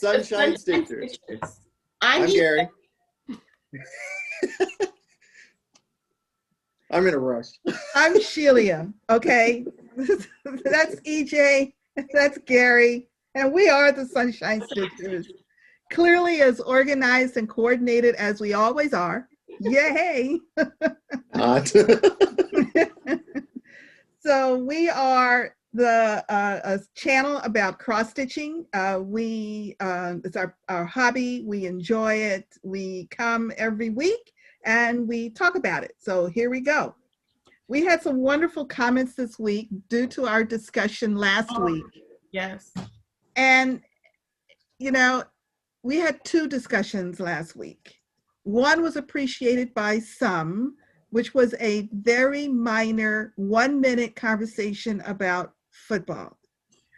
Sunshine Stitchers. I'm Ethan. Gary. I'm in a rush. I'm Shelia, okay? That's EJ, that's Gary, and we are the Sunshine Stitchers. Clearly as organized and coordinated as we always are. Yay! So we are a channel about cross-stitching. It's our hobby. We enjoy it. We come every week and we talk about it. So here we go. We had some wonderful comments this week due to our discussion last week. Yes. And, you know, we had two discussions last week. One was appreciated by some, which was a very minor 1-minute conversation about football.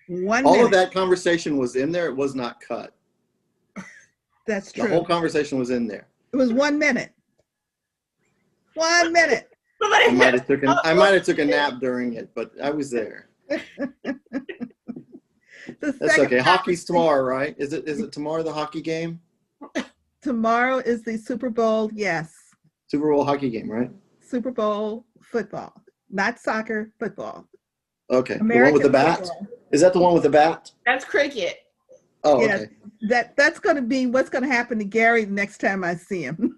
All of that conversation was in there. It was not cut. That's true. The whole conversation was in there. It was 1 minute. 1 minute. I might have took a nap during it, but I was there. That's okay. Hockey's tomorrow, right? Is it tomorrow, the hockey game? Tomorrow is the Super Bowl, yes. Super Bowl hockey game, right? Super Bowl football, not soccer, football. Okay. American the one with the bat? Football. Is that the one with the bat? That's cricket. Oh, yeah, okay. That's going to be what's going to happen to Gary the next time I see him.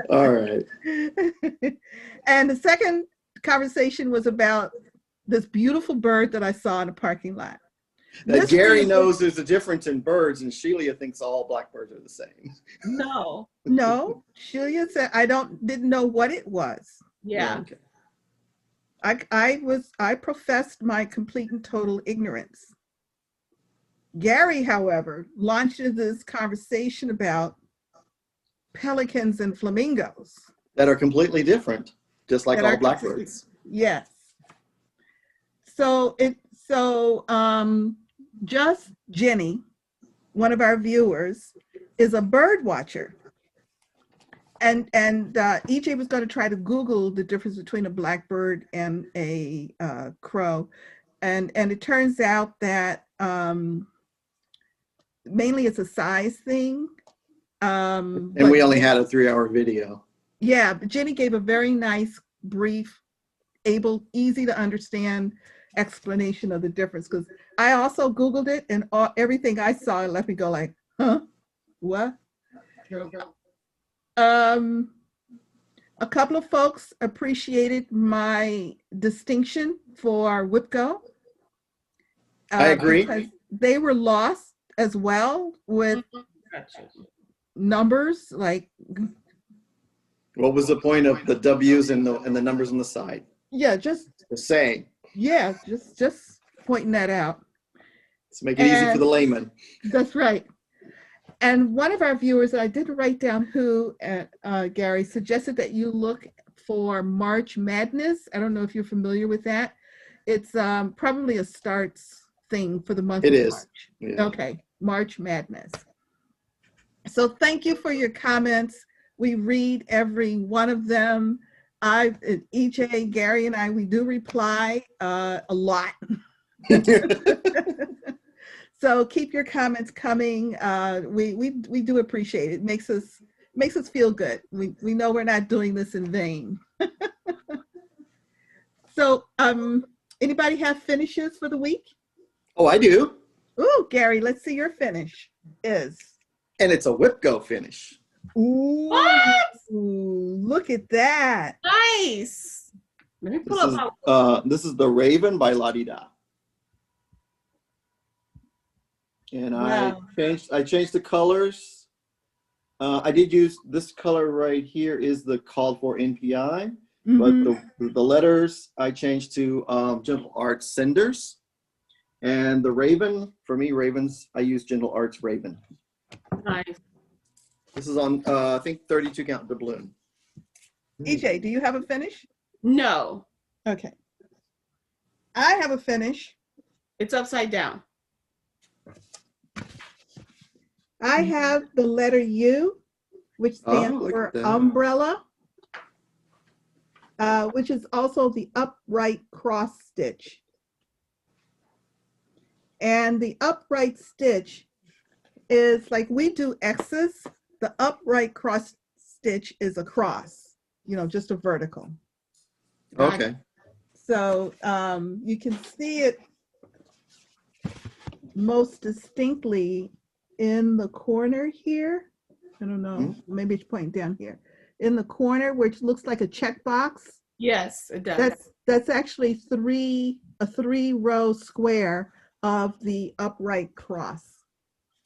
All right. And the second conversation was about this beautiful bird that I saw in the parking lot. Now, Gary knows there's a difference in birds, and Shelia thinks all blackbirds are the same. No. No, Shelia said didn't know what it was. Yeah. Okay. I professed my complete and total ignorance. Gary, however, launched into this conversation about pelicans and flamingos. That are completely different, just like all blackbirds. Yes. So just Jenny, one of our viewers, is a bird watcher. And EJ was going to try to Google the difference between a blackbird and a crow. And it turns out that mainly it's a size thing. And we only had a 3-hour video. Yeah, but Jenny gave a very nice, brief, easy to understand explanation of the difference, because I also Googled it and everything I saw left me go like, huh? What? A couple of folks appreciated my distinction for WIPCO. I agree. Because they were lost as well with numbers, like. What was the point of the W's and the numbers on the side? Yeah, just the same. Yeah, just pointing that out. Let's make it easy for the layman. That's right. And one of our viewers, I didn't write down who, Gary, suggested that you look for March Madness. I don't know if you're familiar with that. It's probably a starts thing for the month of March. Yeah. Okay, March Madness. So thank you for your comments. We read every one of them. EJ, Gary, and I, we do reply a lot. So keep your comments coming. We do appreciate it. It makes us feel good. We know we're not doing this in vain. So anybody have finishes for the week? Oh, I do. Ooh, Gary, let's see your finish is. And it's a WIPCO finish. Ooh, what? Look at that. Nice. Let me pull up. This is The Raven by La Di Da. And wow. I changed the colors. I did use this color right here is the called for NPI, but the letters I changed to Gentle Arts Cinders. And the Raven, for me, ravens, I use Gentle Arts Raven. Nice. This is on, I think, 32 count doubloon. EJ, do you have a finish? No. Okay. I have a finish. It's upside down. I have the letter U, which stands for umbrella, which is also the upright cross stitch. And the upright stitch is like we do X's. The upright cross stitch is a cross, just a vertical. Okay. So you can see it most distinctly in the corner here. I don't know, maybe it's pointing down here. In the corner, which looks like a checkbox. Yes, it does. That's actually a 3-row square of the upright cross.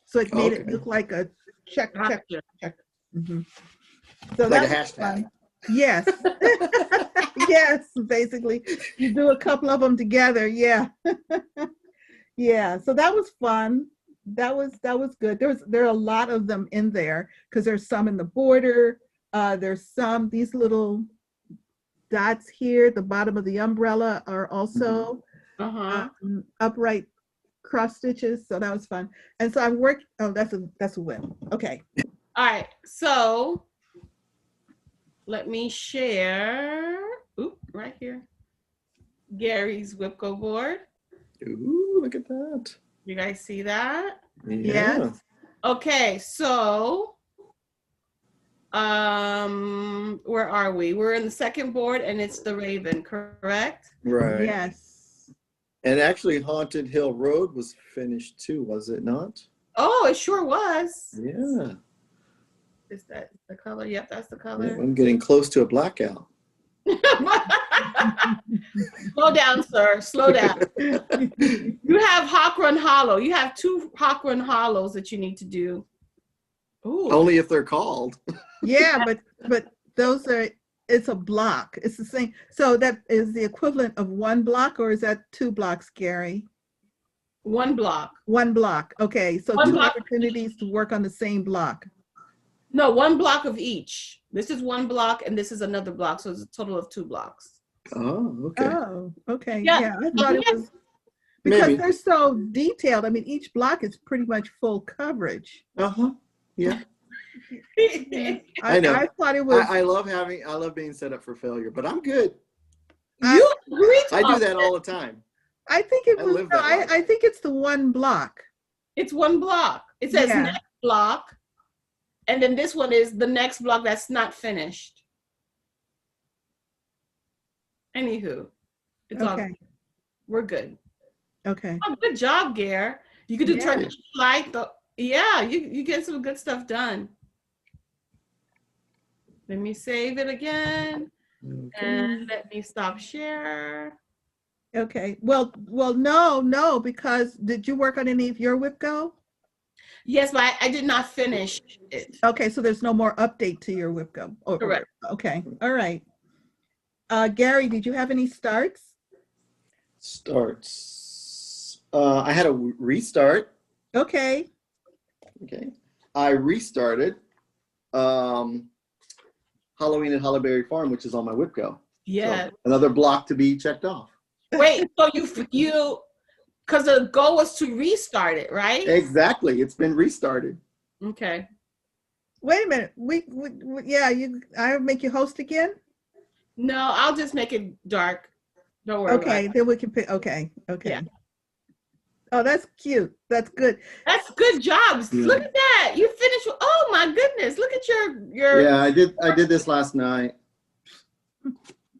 So it made it look like a check. Mm-hmm. So like a hashtag. Yes. Yes, basically. You do a couple of them together. Yeah. Yeah. So that was fun. That was good. There are a lot of them in there because there's some in the border. There's these little dots here at the bottom of the umbrella are also upright cross stitches. So that was fun. And so I worked. Oh, that's a win. Okay. All right. So let me share. Right here. Gary's Whipco board. Ooh, look at that. You guys see that? Yeah. Yes. Okay, so where are we? We're in the second board and it's the Raven, correct? Right. Yes. And actually Haunted Hill Road was finished too, was it not? Oh, it sure was. Yeah. Is that the color? Yep, that's the color. Yeah, I'm getting close to a blackout. Slow down, sir. Slow down. You have Hawk Run Hollow. You have 2 Hawk Run Hollows that you need to do. Ooh. Only if they're called. Yeah, but those are, it's a block. It's the same. So that is the equivalent of 1 block, or is that 2 blocks, Gary? 1 block. 1 block. Okay, so 1 2 block. opportunities to work on the same block. No, 1 block of each. This is 1 block and this is another block. So it's a total of 2 blocks. Oh, okay. Oh, okay. Yeah. Yeah, I thought it was because Maybe. they're so detailed. I mean, each block is pretty much full coverage. Yeah. I know. I thought it was. I love being set up for failure, but I'm good. You agree? I do that all the time. I think it I was. live No, that life. I think it's the 1 block. It's 1 block. It says Yeah. next block. And then this one is the next block that's not finished. Anywho, it's all Okay. good. We're good. Okay. Oh, good job, Gare. You could do Yeah. turn like the you get some good stuff done. Let me save it again. Okay. And let me stop share. Okay. Well, no, because did you work on any of your WIPGO? Yes, but I did not finish it. Okay, so there's no more update to your WIPGO. Oh, Correct. Okay. All right. Gary, did you have any starts? Starts. I had a restart. Okay. Okay. I restarted Halloween at Hollyberry Farm, which is on my WIPGO. Yeah. So another block to be checked off. Wait, so you because the goal was to restart it, right? Exactly. It's been restarted. Okay. Wait a minute. I'll make you host again. No, I'll just make it dark. Don't worry. Okay, then we can pick. Okay. Yeah. Oh, that's cute. That's good. That's good jobs. Yeah. Look at that. You finished. Oh my goodness. Look at your. Yeah, I did this last night.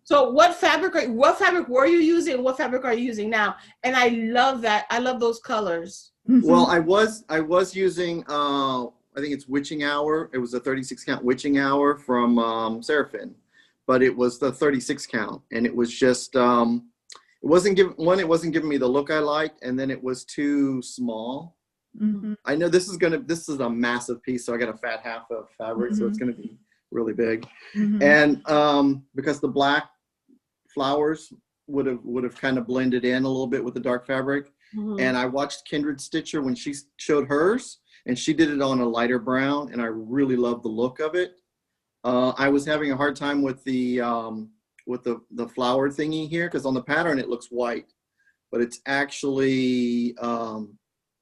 So what fabric were you using? What fabric are you using now? And I love that. I love those colors. Well, I was using I think it's Witching Hour. It was a 36 count Witching Hour from Seraphim, but it was the 36 count, and it was just it wasn't giving me the look I liked, and then it was too small. Mm-hmm. I know this is a massive piece, so I got a fat half of fabric, so it's gonna be really big. Mm-hmm. And because the black flowers would have kind of blended in a little bit with the dark fabric. Mm-hmm. And I watched Kindred Stitcher when she showed hers, and she did it on a lighter brown, and I really loved the look of it. I was having a hard time with the flower thingy here, because on the pattern it looks white, but it's actually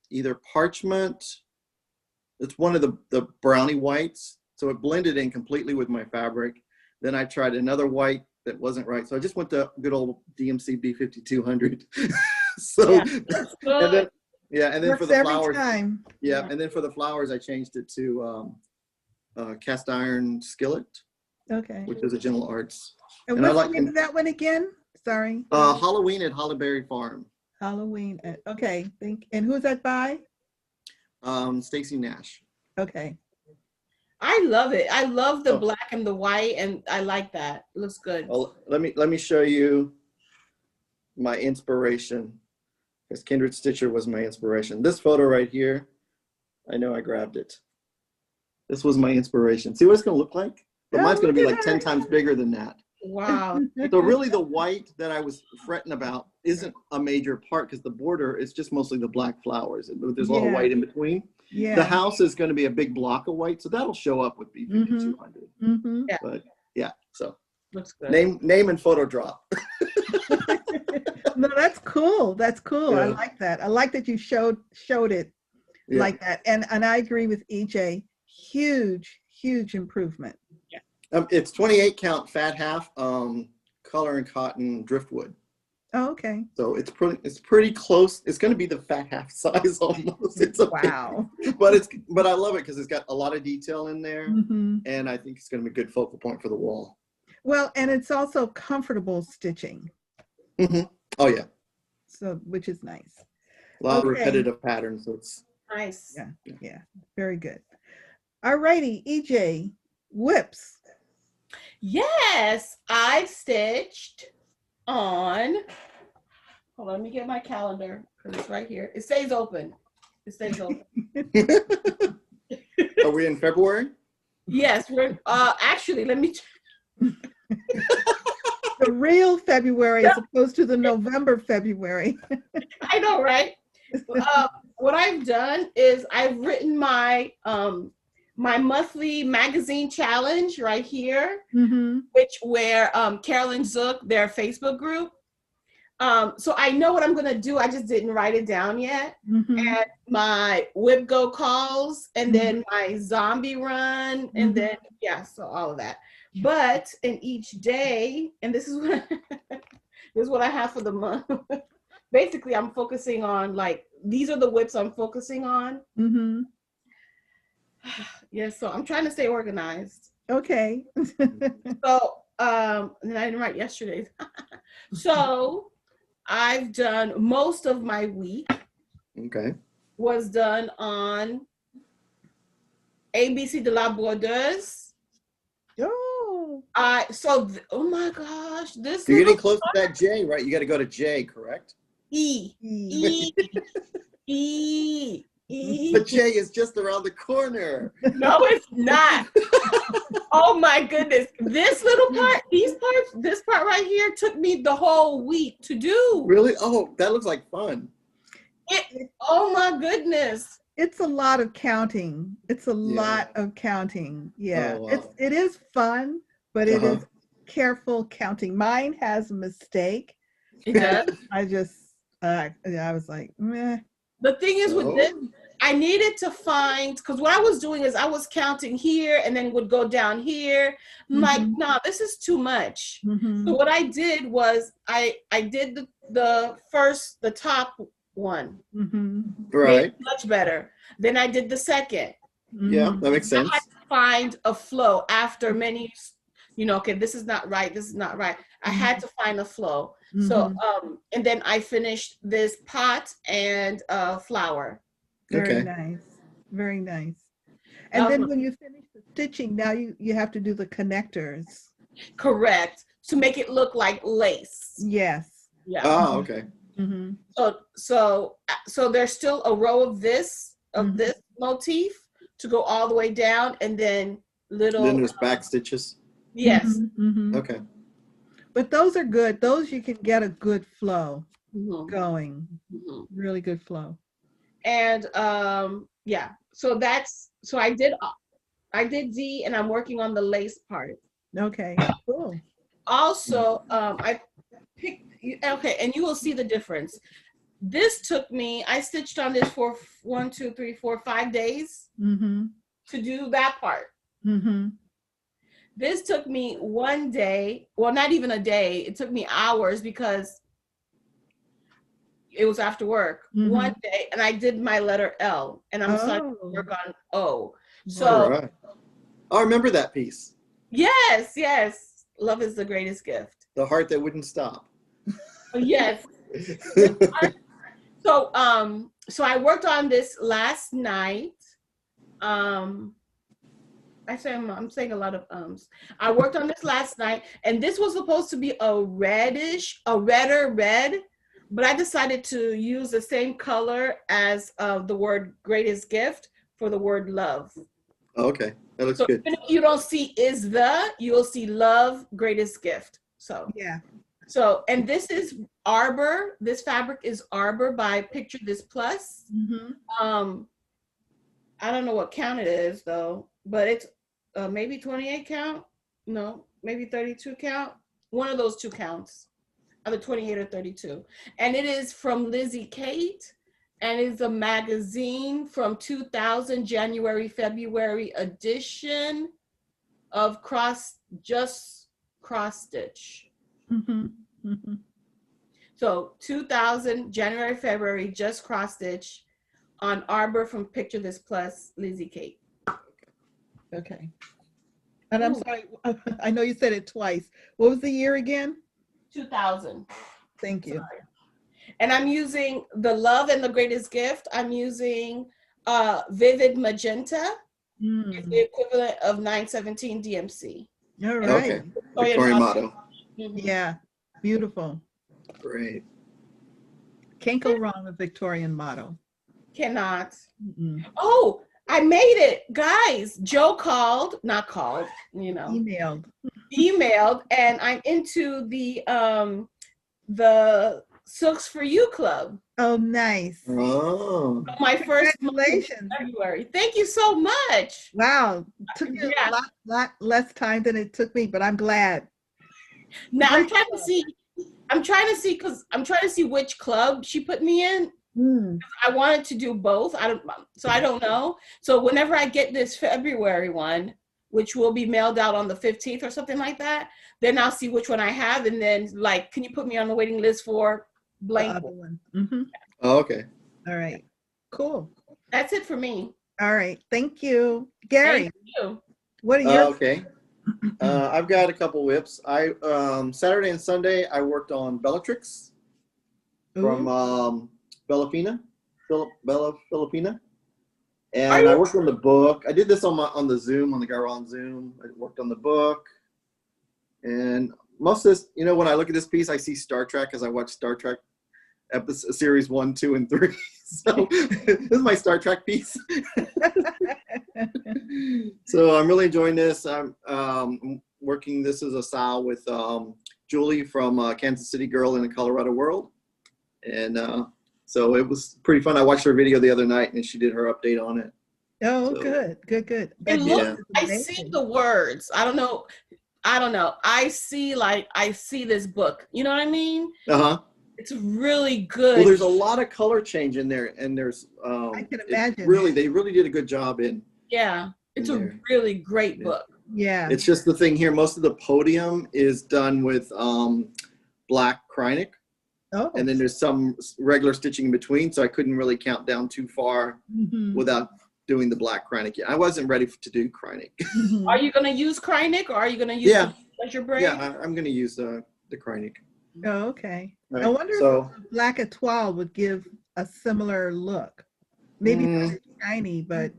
either parchment. It's one of the brownie whites, so it blended in completely with my fabric. Then I tried another white that wasn't right, so I just went to good old DMC B5200. So, Yeah, Yeah, and then Works for the every flowers, time. yeah, and then for the flowers, I changed it to cast iron skillet, Okay. which is a Gentle Arts. And And I what's like the name of that one again? Sorry. Halloween at Hollyberry Farm. Halloween. Okay. And who's that by? Stacy Nash. Okay. I love it. I love the black and the white, and I like that. It looks good. Well, let me show you my inspiration, because Kindred Stitcher was my inspiration. This photo right here, I know I grabbed it. This was my inspiration. See what it's going to look like? But mine's going to be like 10 times bigger than that. Wow. So really the white that I was fretting about isn't a major part, because the border is just mostly the black flowers. There's a lot of white in between. Yeah. The house is going to be a big block of white, so that'll show up with BP 200. Mm-hmm. Yeah. But yeah, so Looks good. name and photo drop. No, that's cool. That's cool. I Yeah. like that. I like that you showed it like that. And I agree with EJ. Huge improvement. It's 28 count fat half, color and cotton driftwood. Oh, okay. So it's pretty close. It's going to be the fat half size almost. It's a Wow. but I love it because it's got a lot of detail in there, Mm-hmm. and I think it's going to be a good focal point for the wall. Well, and it's also comfortable stitching. Mm-hmm. Oh yeah, So, which is nice. a lot of Okay. repetitive patterns. So it's Nice. Yeah. Very good. All righty, EJ, whips. Yes, I stitched on. Hold on, let me get my calendar because it's right here. It stays open. It stays open. Are we in February? Yes, we're actually. Let me. The real February as opposed to the November February. I know, right? What I've done is I've written my my monthly magazine challenge right here, Mm-hmm. where Carolyn Zook, their Facebook group. So I know what I'm gonna do. I just didn't write it down yet. Mm-hmm. And my whip go calls, and then my zombie run, and then so all of that. But in each day, and this is what this is what I have for the month. Basically, I'm focusing on like these are the whips I'm focusing on. Mm-hmm. Yes, so I'm trying to stay organized. Okay. So and then I didn't write yesterday. So I've done most of my week Okay. was done on ABC de la Bordeuse. Oh. Oh my gosh, this You're getting little close to that J, right? You got to go to J, correct? E. But J is just around the corner. No, it's not. Oh my goodness. This little part, this part right here took me the whole week to do. Really? Oh, that looks like fun. Oh my goodness. It's a lot of counting. It's a lot of counting. Yeah. Oh, wow. It is fun, but it is careful counting. Mine has a mistake. It does. I just I was like, meh. The thing is with this, I needed to find, because what I was doing is I was counting here and then would go down here. I'm like, no, this is too much. Mm-hmm. So what I did was I did the top one. Mm-hmm. Right. Much better. Then I did the second. Yeah, that makes sense. I had to find a flow after many, okay, this is not right. This is not right. I had to find a flow. Mm-hmm. So, and then I finished this pot and flower. Very nice. Very nice. And then when you finish the stitching, now you have to do the connectors. Correct. To make it look like lace. Yes. Yeah. Oh, okay. Mm-hmm. So there's still a row of this motif to go all the way down, and then Then there's back stitches. Yes. Mm-hmm. Okay. But those are good. Those you can get a good flow going. Mm-hmm. Really good flow. And so I did D, and I'm working on the lace part. Okay. Cool. Also, I picked, and you will see the difference. This took me, I stitched on this for 5 days to do that part. Mm-hmm. This took me 1 day, well, not even a day. It took me hours because it was after work one day, and I did my letter L, and I'm starting to work on O. So all right. I remember that piece. Yes, yes. Love is the greatest gift. The heart that wouldn't stop. Yes. So so I worked on this last night. I'm saying a lot of ums. I worked on this last night, and this was supposed to be a redder red, but I decided to use the same color as the word greatest gift for the word love. Okay, that looks good. Even if you don't see you'll see love, greatest gift. So yeah. So, and this is Arbor. This fabric is Arbor by Picture This Plus. I don't know what count it is though, but it's maybe 28 count. No, maybe 32 count. One of those two counts, either 28 or 32. And it is from Lizzie Kate, and it's a magazine from 2000 January-February edition of Just Cross Stitch. So 2000 January-February, Just Cross Stitch on Arbor from Picture This Plus, Lizzie Kate. Okay. And I'm sorry, I know you said it twice. What was the year again? 2000. Thank you. Sorry. And I'm using the Love and the Greatest Gift. I'm using Vivid Magenta. It's the equivalent of 917 DMC. All right. Okay. Victorian motto. Yeah. Beautiful. Great. Can't go wrong with Victorian motto. Cannot. Oh, I made it, guys. Joe emailed, and I'm into the Silks for You Club. Oh, nice. Oh. My first Congratulations. February. Thank you so much. Wow. Took you a lot less time than it took me, but I'm glad. Now I'm trying to see which club she put me in. I wanted to do both. I don't know. So whenever I get this February one, which will be mailed out on the 15th or something like that, then I'll see which one I have, and then like, can you put me on the waiting list for blank? The other one. Oh, okay. All right. Cool. That's it for me. All right. Thank you, Gary. Thank you. What are you? Okay. I've got a couple whips. Saturday and Sunday I worked on Bellatrix from Bella Filipina, and I worked on the book. I did this on the Zoom, on the Garon Zoom. I worked on the book, and most of this, when I look at this piece, I see Star Trek as I watch Star Trek episode series 1, 2, and 3. So this is my Star Trek piece. So I'm really enjoying this. I'm working. This is a style with Julie from Kansas City Girl in a Colorado World, and so it was pretty fun. I watched her video the other night, and she did her update on it. Oh, So, good. I see the words. I don't know. I see this book. You know what I mean? It's really good. Well, there's a lot of color change in there, and there's I can imagine. They really did a good job in. Yeah, it's a really great book. Yeah. It's just the thing here. Most of the podium is done with black Kreinik. Oh. And then there's some regular stitching in between, so I couldn't really count down too far without doing the black Kreinik yet. I wasn't ready to do Kreinik. Are you going to use Kreinik, or are you going to use the pleasure braid? Yeah, I'm going to use the Kreinik. Oh, okay. Right. I wonder if black etoile would give a similar look. Maybe not as shiny, but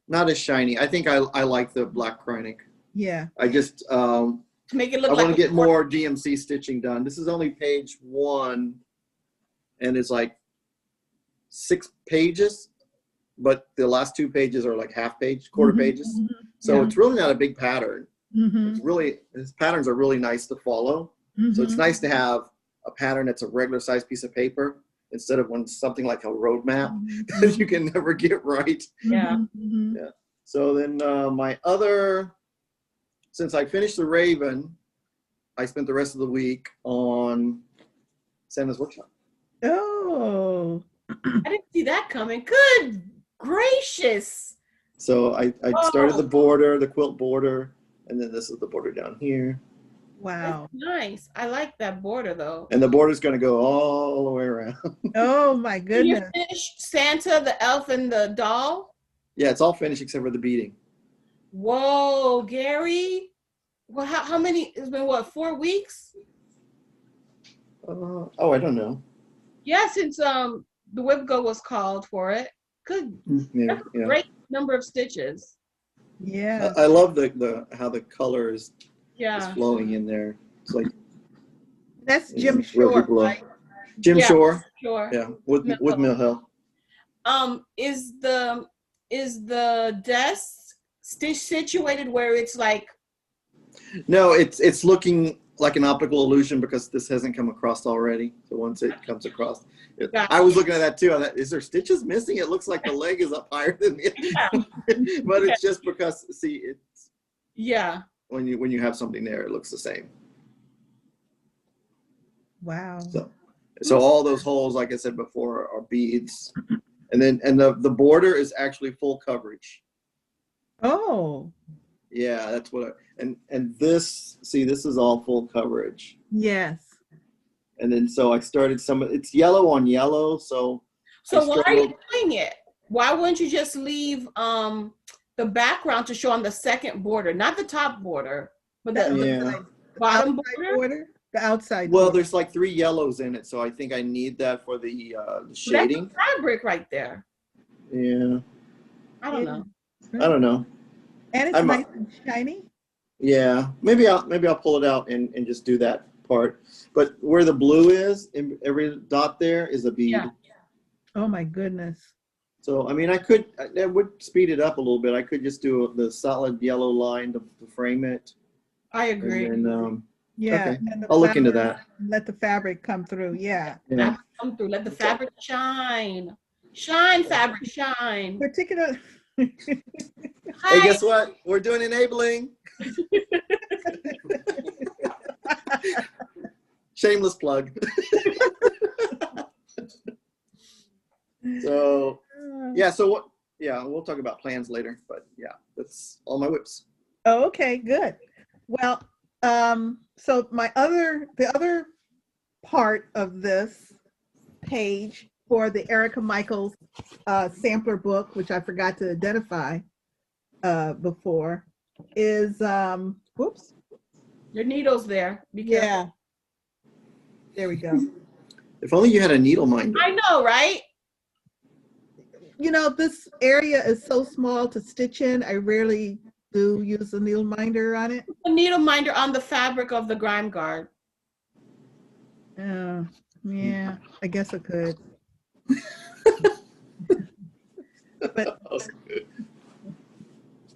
not as shiny. I think I like the black Kreinik. Yeah. I just to make it look. I want to get more DMC stitching done. This is only page 1, and it's like 6 pages, but the last 2 pages are like half page, quarter pages. So it's really not a big pattern. It's really, his patterns are really nice to follow. So it's nice to have a pattern that's a regular size piece of paper instead of something like a roadmap that you can never get right. Yeah. Yeah. So then since I finished the Raven, I spent the rest of the week on Santa's Workshop. Oh. I didn't see that coming. Good gracious. So I started the border, the quilt border, and then this is the border down here. Wow. That's nice. I like that border though. And the border's going to go all the way around. Oh my Did you goodness. finish Santa, the elf, and the doll? Yeah, it's all finished except for the beading. Whoa, Gary. Well, how many? It's been what, 4 weeks? I don't know. Yeah, since the whip go was called for it. Good. Yeah, That's a yeah. great number of stitches. Yeah. I love the how the color is Yeah. flowing in there. It's like That's Jim real Shore, good glow. right? Jim Yeah, Shore. Sure. Yeah, with Mill Hill. Is the desk stitch situated where it's like? No, it's looking like an optical illusion because this hasn't come across already. So once it comes across, I was looking at that too. I thought, is there stitches missing? It looks like the leg is up higher than the but it's just because it's when you have something there, it looks the same. Wow. So all those holes, like I said before, are beads, and the border is actually full coverage. Oh. Yeah, that's what. And this is all full coverage. Yes. And then so I started it's yellow on yellow. So why are you doing it? Why wouldn't you just leave the background to show on the second border, not the top border, but the bottom border? The outside. Well, border. there's like 3 yellows in it, so I think I need that for the shading. That's the fabric right there. Yeah. I don't know. I don't know. And it's nice and shiny. Yeah, maybe I'll pull it out and just do that part. But where the blue is, in every dot there is a bead. Yeah. Oh my goodness. So I mean, that would speed it up a little bit. I could just do the solid yellow line to frame it. I agree. And then, Yeah. okay. And I'll look into that. Let the fabric come through. Yeah. Yeah. Come through. Let the fabric shine. Shine, fabric, shine. Particular. Hey, guess what? We're doing enabling. Shameless plug. So, yeah. So what? Yeah, we'll talk about plans later. But yeah, that's all my whips. Oh, okay, good. Well, so the other part of this page for the Erica Michaels sampler book, which I forgot to identify before, is whoops. Your needle's there. Be careful. Yeah. There we go. If only you had a needle minder. I know, right? You know, this area is so small to stitch in. I rarely do use a needle minder on it. A needle minder on the fabric of the grime guard. Yeah, I guess I could. But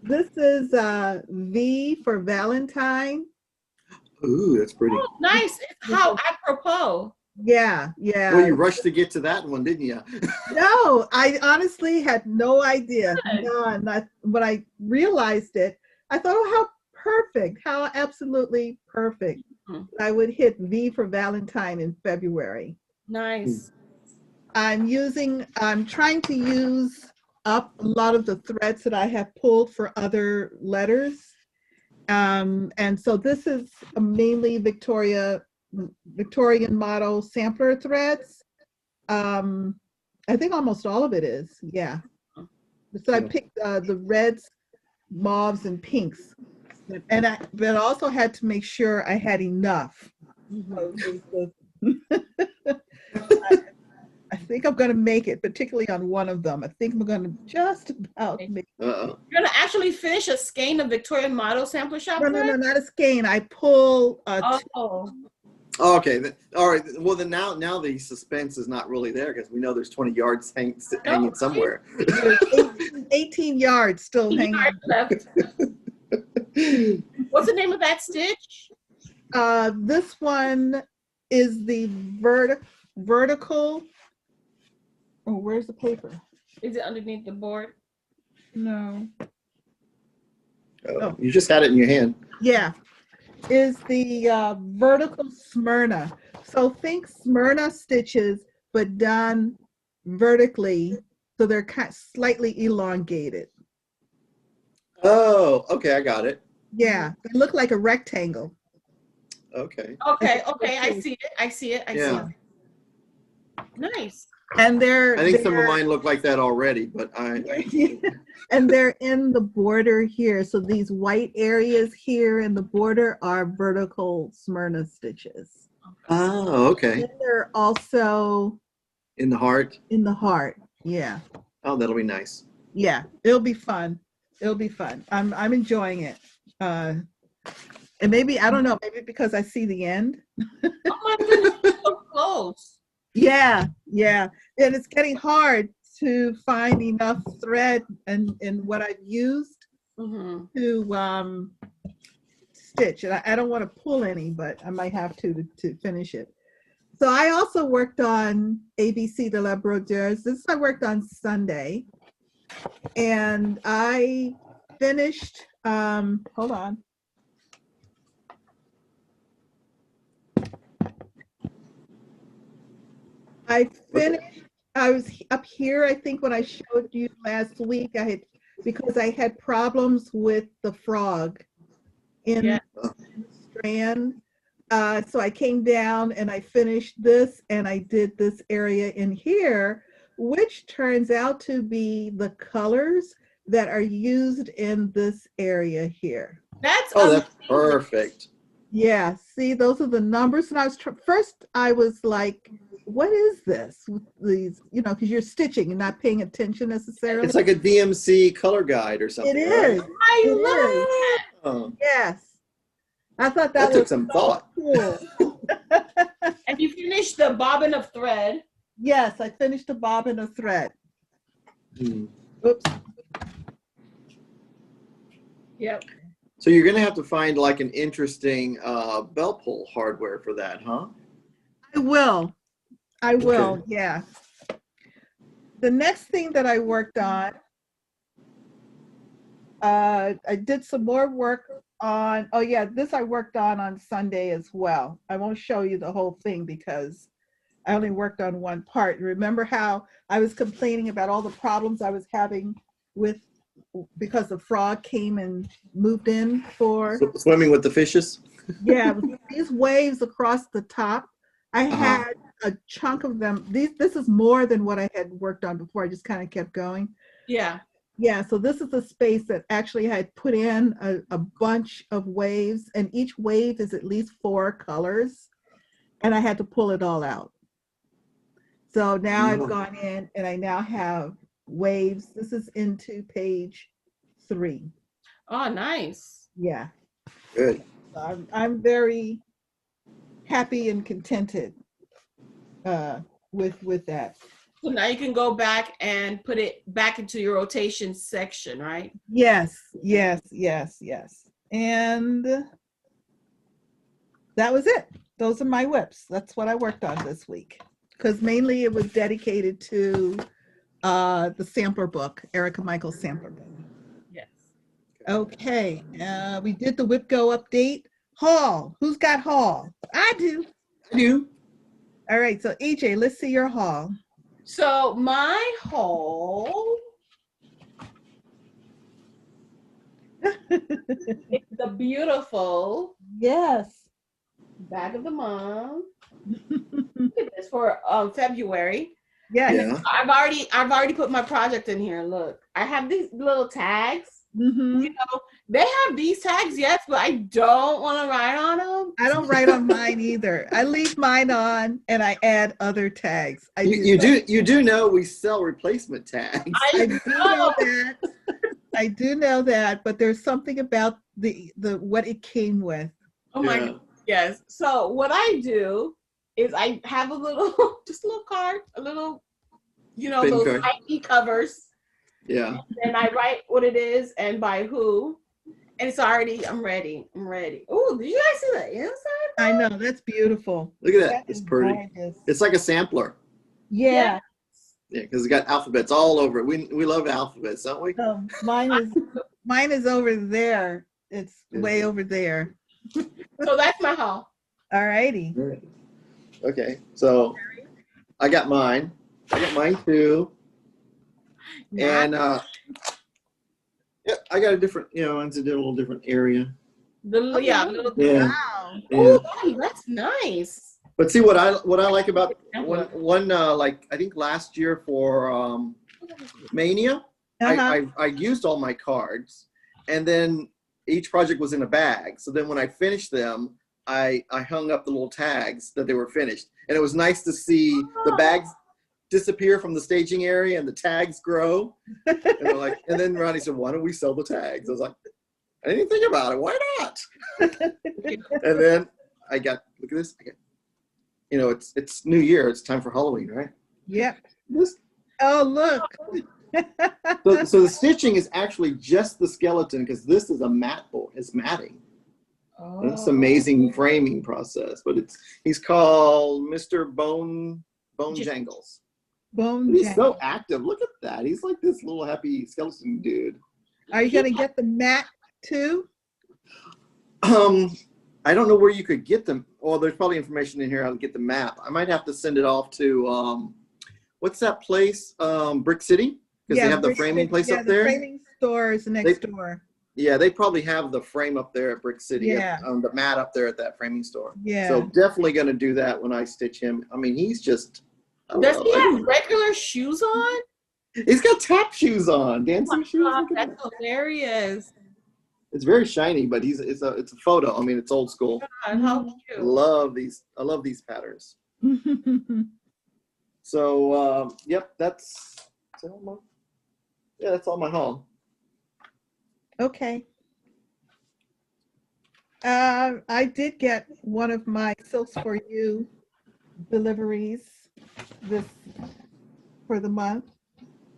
this is V for Valentine. Ooh, that's pretty. Oh, nice. How apropos. Yeah. Well, you rushed to get to that one, didn't you? No, I honestly had no idea. None. When I realized it, I thought, oh, how perfect, how absolutely perfect. I would hit V for Valentine in February. Nice. I'm trying to use up a lot of the threads that I have pulled for other letters. And so this is mainly Victorian model sampler threads. I think almost all of it is, yeah. So I picked the reds, mauves, and pinks. But I also had to make sure I had enough. I think I'm going to make it, particularly on one of them. I think I'm going to just about make it. You're going to actually finish a skein of Victorian model sampler shop? No, not a skein. I pull. Okay. All right. Well, then now the suspense is not really there because we know there's 20 yards hanging somewhere. 18 yards still hanging. Left. What's the name of that stitch? This one is the vertical. Oh, where's the paper? Is it underneath the board? No. Oh, you just had it in your hand. Yeah. Is the vertical Smyrna. So think Smyrna stitches, but done vertically, so they're kind of slightly elongated. Oh, okay, I got it. Yeah, they look like a rectangle. Okay. Okay. I see it. I see it. Yeah. Nice. And I think some of mine look like that already, but and they're in the border here. So these white areas here in the border are vertical Smyrna stitches. Oh, okay. And they're also In the heart. in the heart. Yeah. Oh, that'll be nice. Yeah. It'll be fun. It'll be fun. I'm enjoying it. And maybe, I don't know, maybe because I see the end. Oh my goodness, it's so close. Yeah, yeah. And it's getting hard to find enough thread and what I've used to stitch. And I don't want to pull any, but I might have to finish it. So I also worked on ABC de la Brodeuse. This I worked on Sunday. And I finished, hold on. I finished, I was up here, I think when I showed you last week, because I had problems with the frog in the strand. So I came down and I finished this and I did this area in here, which turns out to be the colors that are used in this area here. That's perfect. Yeah, see, those are the numbers. And I was first, I was like, what is this? With these, because you're stitching and not paying attention necessarily. It's like a DMC color guide or something. It is. Right? I love it. Oh. Yes. I thought that took was some so thought. Cool. And you finished the bobbin of thread. Yes, I finished the bobbin of thread. Oops. Yep. So you're going to have to find like an interesting belt pull hardware for that, huh? I will. Okay. Yeah. The next thing that I worked on, I did some more work on, this I worked on Sunday as well. I won't show you the whole thing because I only worked on one part. Remember how I was complaining about all the problems I was having because the frog came and moved in for swimming with the fishes? Yeah, these waves across the top. I had a chunk of them. This is more than what I had worked on before. I just kind of kept going. Yeah. Yeah, so this is a space that actually I had put in a bunch of waves, and each wave is at least 4 colors, and I had to pull it all out. So now I've gone in and I now have waves. This is into page 3. Oh, nice. Yeah. Good. So I'm very happy and contented with that. So now you can go back and put it back into your rotation section, right? Yes. And that was it. Those are my whips. That's what I worked on this week. Because mainly it was dedicated to the sampler book, Erica Michael's sampler book. Yes. Okay. We did the Whip Go update. Haul. Who's got haul? I do. All right. So EJ, let's see your haul. So my haul is the beautiful bag of the month. Look at this for February. Yeah. I've already put my project in here. Look, I have these little tags. Mm-hmm. They have these tags, yes, but I don't want to write on them. I don't write on mine either. I leave mine on and I add other tags. You do know we sell replacement tags. I do know that. I do know that, but there's something about the what it came with. Oh my God. Yes. So what I do is I have a little card, a little, those ID covers. Yeah. And I write what it is and by who. And it's already, I'm ready. Oh, did you guys see the inside? I know, that's beautiful. Look at that. It's pretty. Gorgeous. It's like a sampler. Yeah. Yeah, because it's got alphabets all over it. We love alphabets, don't we? Mine is over there. It's way over there. So that's my haul. All righty. Okay, so I got mine. I got mine too. And I got a different, it's a little different area. Little. Yeah. Wow. Yeah. Oh, that's nice. But see what I like about one like I think last year for Mania, I used all my cards, and then each project was in a bag. So then when I finished them, I hung up the little tags that they were finished, and it was nice to see the bags disappear from the staging area and the tags grow. And then Ronnie said, "Why don't we sell the tags?" I was like, "I didn't think about it. Why not?" And then I got, look at this. It's New Year. It's time for Halloween, right? Yep. Oh, look. So the stitching is actually just the skeleton, because this is a mat board. It's matting. Oh. That's amazing framing process. But he's called Mr. Bone Jangles. He's so active. Look at that. He's like this little happy skeleton dude. Are you gonna get the mat too? I don't know where you could get them. Well, there's probably information in here how to get the map. I might have to send it off to what's that place? Brick City? Because they have the framing place up there. The framing store is next door. Yeah, they probably have the frame up there at Brick City. Yeah. The mat up there at that framing store. Yeah. So definitely going to do that when I stitch him. I mean, he's just. Does he have regular shoes on? He's got tap shoes on, dancing shoes. God, that's hilarious. It's very shiny, but it's a photo. I mean, it's old school. God, how cute. I love these patterns. So, yep, that's all my haul. Okay. I did get one of my Silks for You deliveries for the month.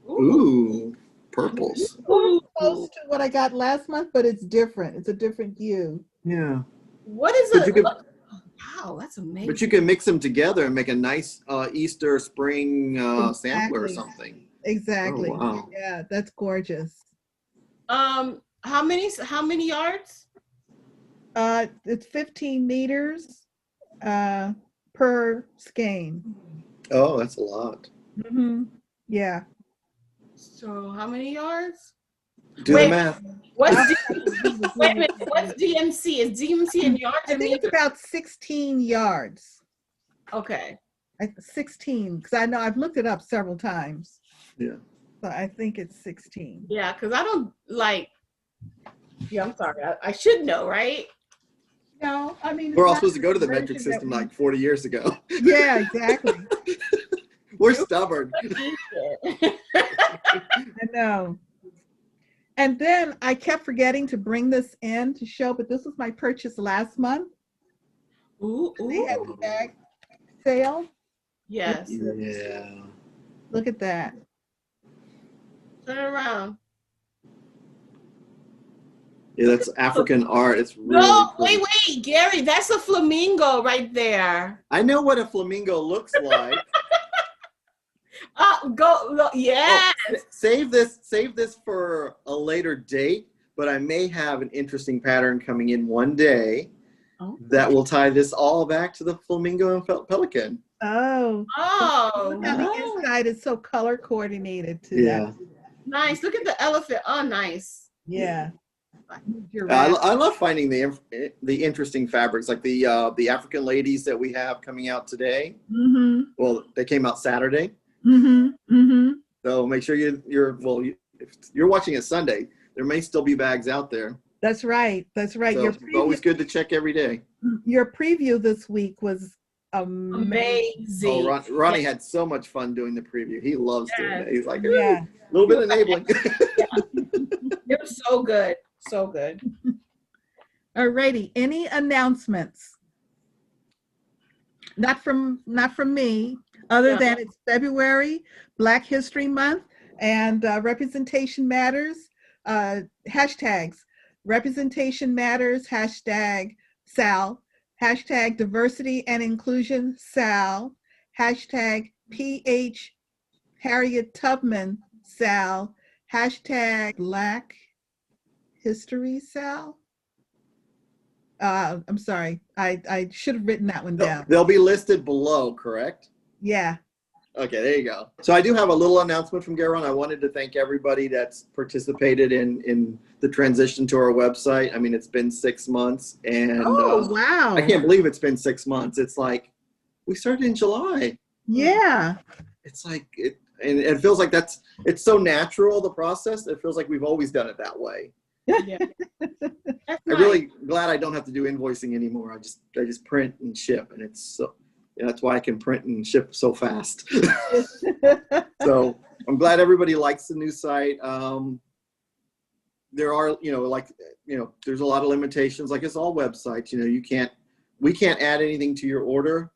Ooh, purples. Ooh. Close to what I got last month, but it's different. It's a different hue. Yeah. What is it? Wow, that's amazing. But you can mix them together and make a nice Easter spring sampler or something. Exactly. Oh, wow. Yeah, that's gorgeous. How many yards? It's 15 meters per skein. Oh, that's a lot. Mm-hmm. Yeah. So how many yards? Do the math. Wait a minute. What's DMC? Is DMC in yards? I think it's about 16 yards. Okay. 16, because I know I've looked it up several times. Yeah. So I think it's 16. Yeah, because I don't like. Yeah, I'm sorry. I should know, right? No, I mean. We're all supposed to go to the metric system like 40 years ago. Yeah, exactly. We're stubborn. I know. And then I kept forgetting to bring this in to show, but this was my purchase last month. Ooh. They had the bag sale. Yes. Yeah. Look at that. Turn around. Yeah, that's African art. It's really wait, Gary, that's a flamingo right there. I know what a flamingo looks like. Yes. Oh, save this for a later date, but I may have an interesting pattern coming in one day that will tie this all back to the flamingo and pelican. Oh. Oh. And the inside is so color coordinated too. Yeah. Nice. Look at the elephant. Oh, nice. Yeah. I love finding the interesting fabrics, like the African ladies that we have coming out today. Mm-hmm. Well, they came out Saturday. Mm-hmm. Mm-hmm. So make sure if you're watching it Sunday, there may still be bags out there. That's right. That's right. So it's always good to check every day. Your preview this week was amazing. Oh, Ronnie had so much fun doing the preview. He loves doing it. He's like, yeah, a little bit enabling. It was so good. So good. All righty. Any announcements? Not from me, other than it's February, Black History Month, and Representation Matters. Hashtags. Representation Matters, hashtag Sal, hashtag Diversity and Inclusion Sal, hashtag PH Harriet Tubman Sal, hashtag Black History Sal. I'm sorry, I should have written that one down. They'll be listed below, correct? Yeah. Okay, there you go. So I do have a little announcement from Garon. I wanted to thank everybody that's participated in the transition to our website. I mean, it's been 6 months, and wow. I can't believe it's been 6 months. It's like we started in July. Yeah. It's like and it feels like it's so natural, the process. It feels like we've always done it that way. Yeah. I'm really glad I don't have to do invoicing anymore. I just print and ship, and it's so. That's why I can print and ship so fast. So I'm glad everybody likes the new site. There are, there's a lot of limitations, like it's all websites. We can't add anything to your order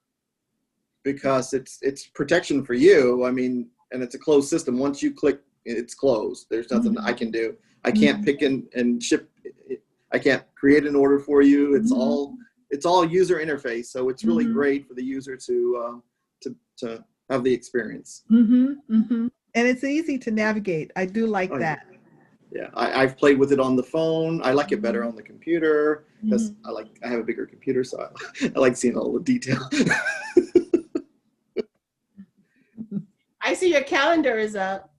because it's protection for you. I mean, and it's a closed system. Once you click, it's closed. There's nothing I can do. I can't pick and ship. I can't create an order for you. It's all user interface, so it's really great for the user to have the experience. And it's easy to navigate. I do like that. Yeah, I've played with it on the phone. I like it better on the computer because I have a bigger computer, so I like seeing all the detail. I see your calendar is up.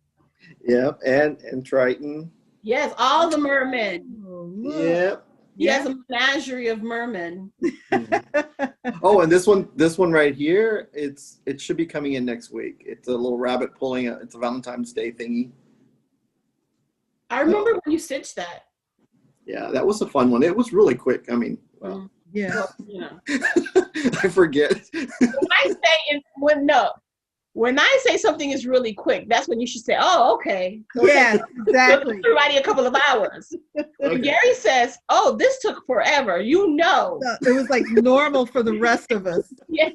Yep, and Triton. Yes, all the mermen. Yep. He has a menagerie of mermen. Oh, and this one right here, it should be coming in next week. It's a little rabbit pulling. It's a Valentine's Day thingy. I remember when you stitched that. Yeah, that was a fun one. It was really quick. I mean, well, yeah. I forget. When I say something is really quick, that's when you should say, "Oh, okay." Yeah, exactly. Writing a couple of hours. When Gary says, "Oh, this took forever," So it was like normal for the rest of us. Yeah.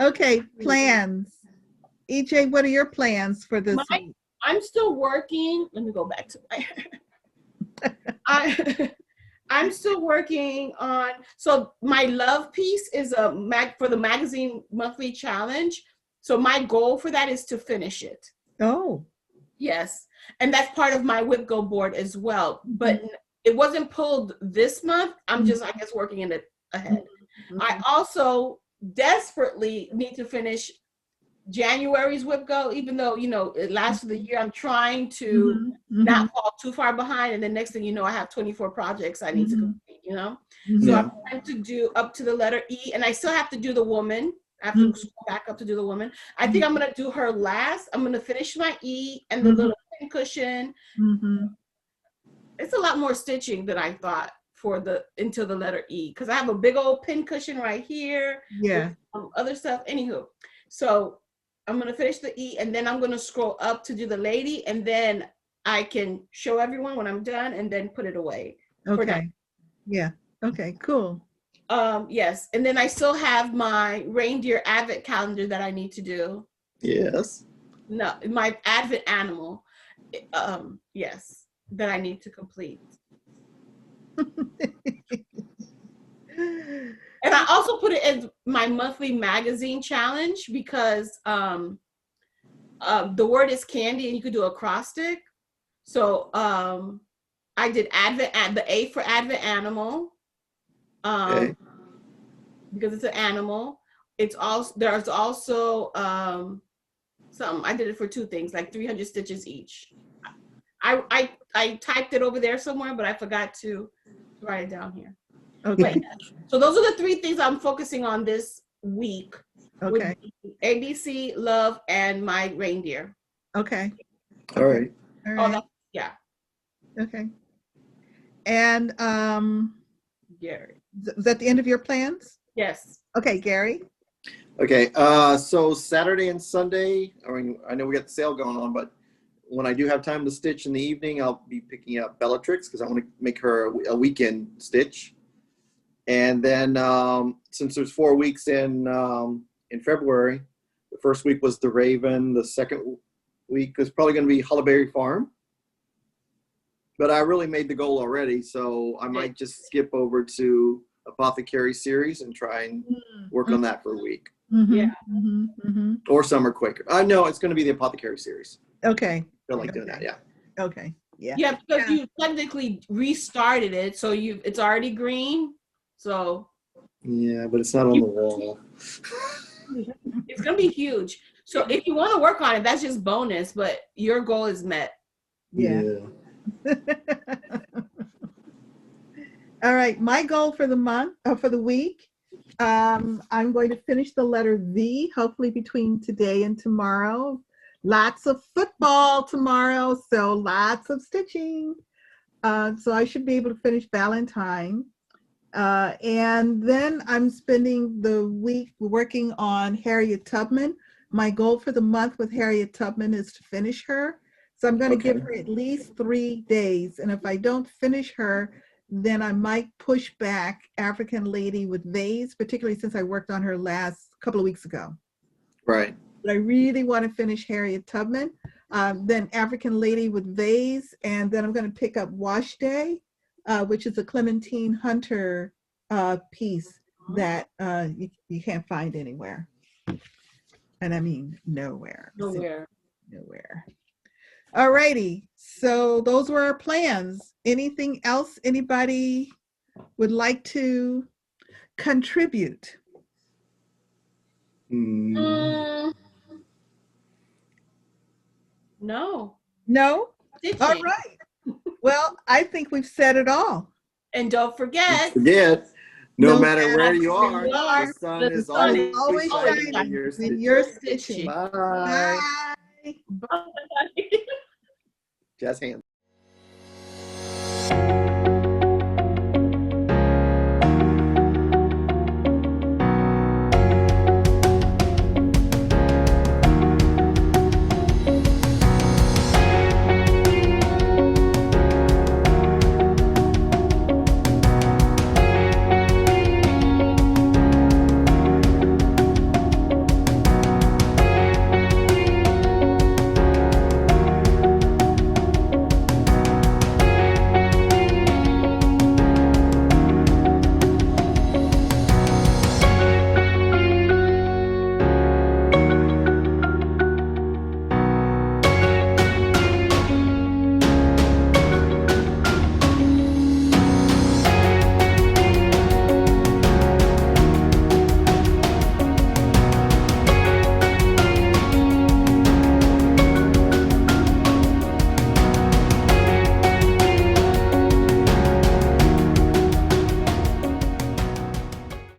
Okay, plans. EJ, what are your plans for this week? I'm still working. Let me go back to my. I'm still working on, so my love piece is for the magazine monthly challenge. So my goal for that is to finish it. Oh. Yes. And that's part of my Whip Go board as well. But it wasn't pulled this month. I'm just, I guess, working in it ahead. I also desperately need to finish January's Whip Go, even though, it lasts the year. I'm trying to not fall too far behind. And the next thing you know, I have 24 projects I need to complete, So I'm trying to do up to the letter E, and I still have to do the woman. I have to scroll back up to do the woman. I think I'm going to do her last. I'm going to finish my E and the little pin cushion. It's a lot more stitching than I thought until the letter E, because I have a big old pin cushion right here. Yeah. Other stuff. Anywho, so I'm going to finish the E, and then I'm going to scroll up to do the lady, and then I can show everyone when I'm done and then put it away. Okay. Yeah. Okay, cool. Yes. And then I still have my reindeer advent calendar that I need to do. Yes. No, my advent animal. Yes, that I need to complete. And I also put it as my monthly magazine challenge because the word is candy and you could do acrostic. So I did the A for Advent animal. Okay. Because it's an animal. There's also something. I did it for 2 things, like 300 stitches each. I typed it over there somewhere, but I forgot to write it down here. Okay. So those are the 3 things I'm focusing on this week. Okay. ABC, love, and my reindeer. Okay. All right. All right. Yeah. Okay. And Gary. is that the end of your plans? Yes. Okay, Gary. Okay. So Saturday and Sunday, I know we got the sale going on, but when I do have time to stitch in the evening, I'll be picking up Bellatrix because I want to make her a weekend stitch. And then since there's 4 weeks in February, the first week was the Raven. The second week is probably going to be Hullaberry Farm. But I really made the goal already, so I might just skip over to Apothecary series and try and work on that for a week. Yeah. Or Summer Quaker. No, it's going to be the Apothecary series. Okay. I like doing that, yeah. Okay. Yeah. Yeah, because you technically restarted it, so it's already green. So Yeah, but it's not on the wall. It's gonna be huge. So if you want to work on it, that's just bonus, but your goal is met. Yeah. All right, my goal for the month, for the week, I'm going to finish the letter V, hopefully between today and tomorrow. Lots of football tomorrow, so lots of stitching. So I should be able to finish Valentine. And then I'm spending the week working on Harriet Tubman. My goal for the month with Harriet Tubman is to finish her. So I'm going to give her at least 3 days. And if I don't finish her, then I might push back African Lady with Vase, particularly since I worked on her last couple of weeks ago. Right. But I really want to finish Harriet Tubman. Then African Lady with Vase. And then I'm going to pick up Wash Day, which is a Clementine Hunter piece that you can't find anywhere. And I mean nowhere. Nowhere. Nowhere. All righty. So those were our plans. Anything else anybody would like to contribute? No. No? Stitching. All right. Well, I think we've said it all. And don't forget. No matter where you are, the sun the is sun always shining when you're stitching. Bye. Bye. Bye. Jazz hands.